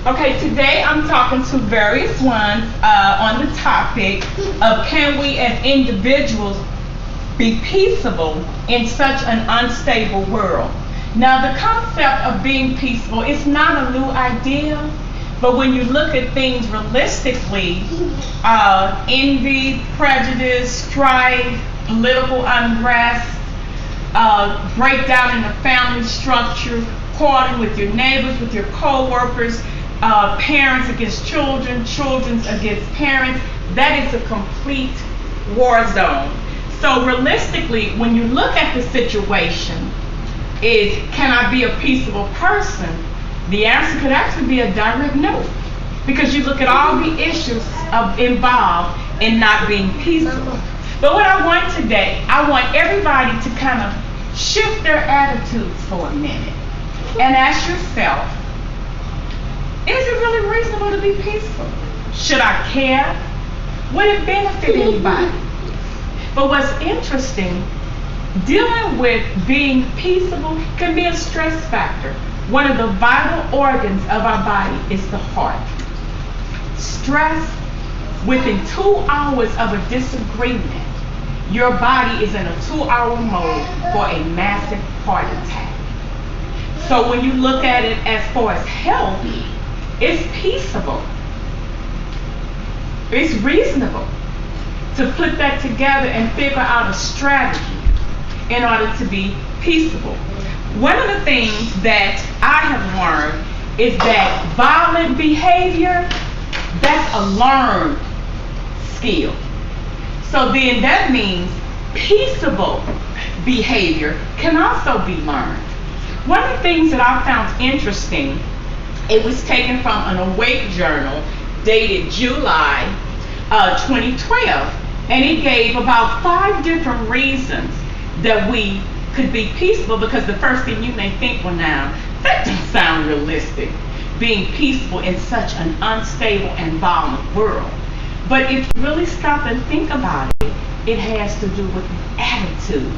Okay, today I'm talking to various ones on the topic of can we as individuals be peaceable in such an unstable world. Now the concept of being peaceful is not a new idea, but when you look at things realistically, envy, prejudice, strife, political unrest, breakdown in the family structure, quarreling with your neighbors, with your co-workers, parents against children, children against parents, that is a complete war zone. So realistically, when you look at the situation, is can I be a peaceable person? The answer could actually be a direct no. Because you look at all the issues involved in not being peaceable. But what I want today, I want everybody to kind of shift their attitudes for a minute and ask yourself, is it really reasonable to be peaceful? Should I care? Would it benefit anybody? But what's interesting, dealing with being peaceable can be a stress factor. One of the vital organs of our body is the heart. Stress, within 2 hours of a disagreement, your body is in a 2-hour mode for a massive heart attack. So when you look at it as far as health, it's peaceable. It's reasonable to put that together and figure out a strategy in order to be peaceable. One of the things that I have learned is that violent behavior, that's a learned skill. So then that means peaceable behavior can also be learned. One of the things that I found interesting, it was taken from an Awake journal dated July 2012, and it gave about 5 different reasons that we could be peaceful, because the first thing you may think, well now, that doesn't sound realistic, being peaceful in such an unstable and violent world. But if you really stop and think about it, it has to do with attitude.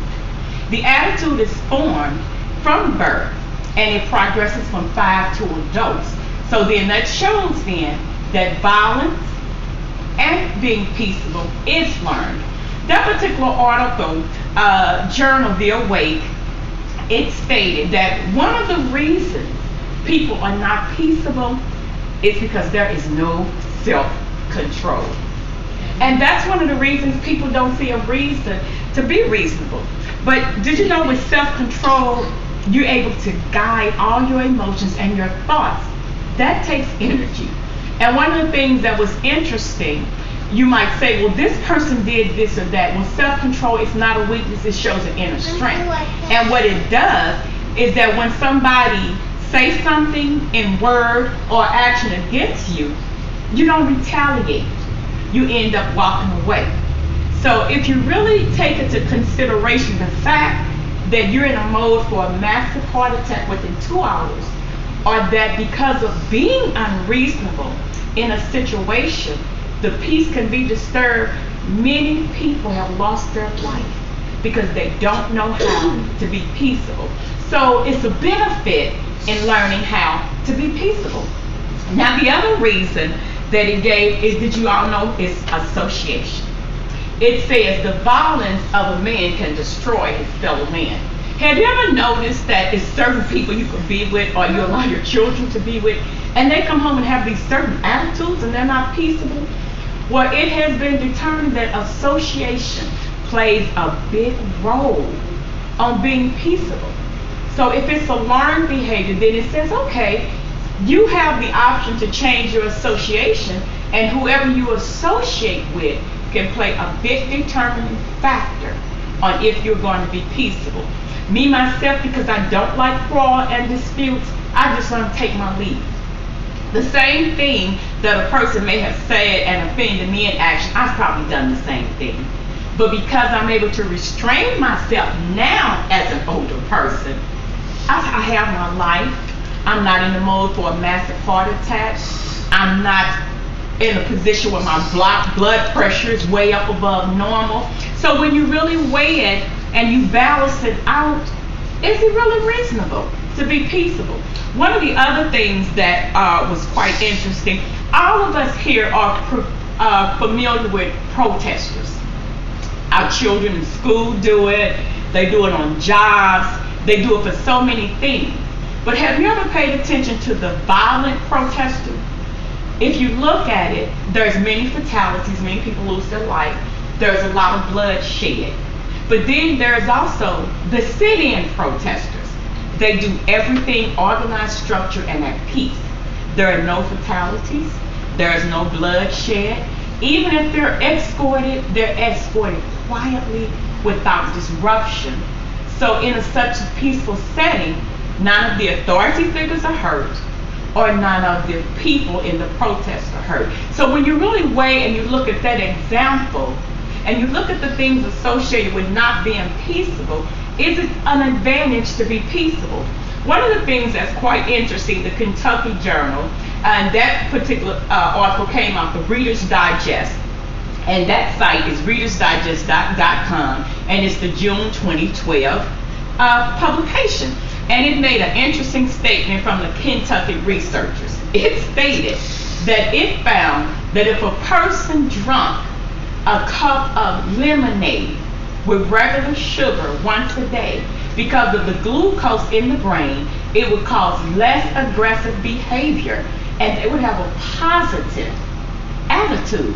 The attitude is formed from birth, and it progresses from 5 to adults. So then that shows then that violence and being peaceable is learned. That particular article, Journal The Awake, it stated that one of the reasons people are not peaceable is because there is no self-control. And that's one of the reasons people don't see a reason to be reasonable. But did you know with self-control, you're able to guide all your emotions and your thoughts. That takes energy. And one of the things that was interesting, you might say, well, this person did this or that. Well, self-control is not a weakness, it shows an inner strength. And what it does is that when somebody says something in word or action against you, you don't retaliate. You end up walking away. So if you really take into consideration the fact that you're in a mode for a massive heart attack within 2 hours, or that because of being unreasonable in a situation, the peace can be disturbed, many people have lost their life because they don't know how to be peaceable. So it's a benefit in learning how to be peaceable. Now the other reason that it gave is, did you all know, is association. It says the violence of a man can destroy his fellow man. Have you ever noticed that it's certain people you can be with, or you allow your children to be with, and they come home and have these certain attitudes and they're not peaceable? Well, it has been determined that association plays a big role on being peaceable. So if it's a learned behavior, then it says, okay, you have the option to change your association, and whoever you associate with can play a big determining factor on if you're going to be peaceable. Me, myself, because I don't like quarrel and disputes, I just want to take my leave. The same thing that a person may have said and offended me in action, I've probably done the same thing. But because I'm able to restrain myself now as an older person, I have my life. I'm not in the mode for a massive heart attack. I'm not in a position where my blood pressure is way up above normal. So when you really weigh it and you balance it out, is it really reasonable to be peaceable. One of the other things that was quite interesting, all of us here are familiar with protesters. Our children in school do it. They do it on jobs. They do it for so many things. But have you ever paid attention to the violent protester? If you look at it, there's many fatalities, many people lose their life. There's a lot of bloodshed. But then there's also the sit-in protesters. They do everything organized, structured, and at peace. There are no fatalities. There is no bloodshed. Even if they're escorted quietly without disruption. So in such a peaceful setting, none of the authority figures are hurt, or none of the people in the protest are hurt. So when you really weigh and you look at that example, and you look at the things associated with not being peaceable, is it an advantage to be peaceable? One of the things that's quite interesting, the Kentucky Journal, and that particular article came out, the Reader's Digest, and that site is readersdigest.com, and it's the June 2012 publication. And it made an interesting statement from the Kentucky researchers. It stated that it found that if a person drank a cup of lemonade with regular sugar once a day, because of the glucose in the brain, it would cause less aggressive behavior and they would have a positive attitude.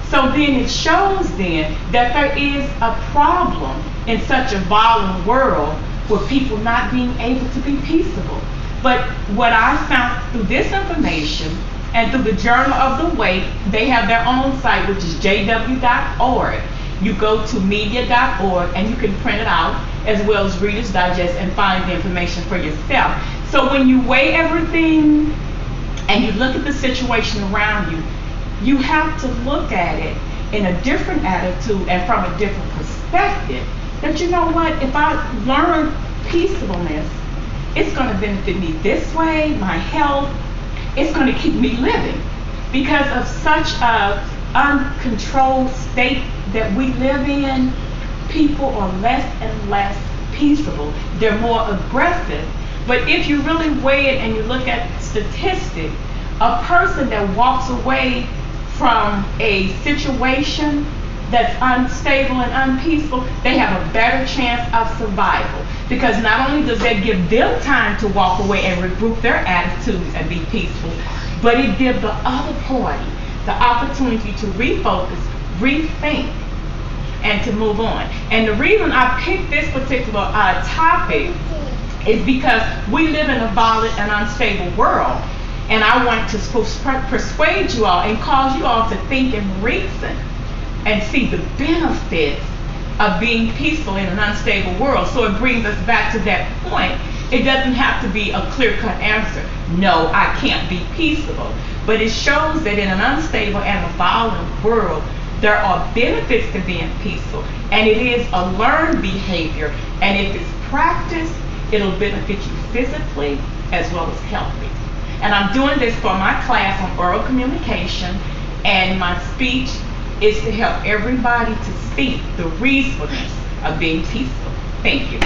So then it shows then that there is a problem in such a violent world with people not being able to be peaceable. But what I found through this information and through the Journal of the Wake, they have their own site, which is jw.org. You go to media.org and you can print it out, as well as Reader's Digest, and find the information for yourself. So when you weigh everything and you look at the situation around you, you have to look at it in a different attitude and from a different perspective. That you know what, if I learn peaceableness, it's going to benefit me this way, my health, it's going to keep me living. Because of such a uncontrolled state that we live in, people are less and less peaceable. They're more aggressive. But if you really weigh it and you look at statistics, a person that walks away from a situation that's unstable and unpeaceful, they have a better chance of survival. Because not only does that give them time to walk away and regroup their attitudes and be peaceful, but it gives the other party the opportunity to refocus, rethink, and to move on. And the reason I picked this particular topic is because we live in a violent and unstable world. And I want to persuade you all and cause you all to think and reason and see the benefits of being peaceful in an unstable world. So it brings us back to that point. It doesn't have to be a clear-cut answer. No, I can't be peaceable. But it shows that in an unstable and a violent world, there are benefits to being peaceful. And it is a learned behavior. And if it's practiced, it'll benefit you physically as well as healthily. And I'm doing this for my class on oral communication, and my speech is to help everybody to see the reasonableness of being peaceful. Thank you.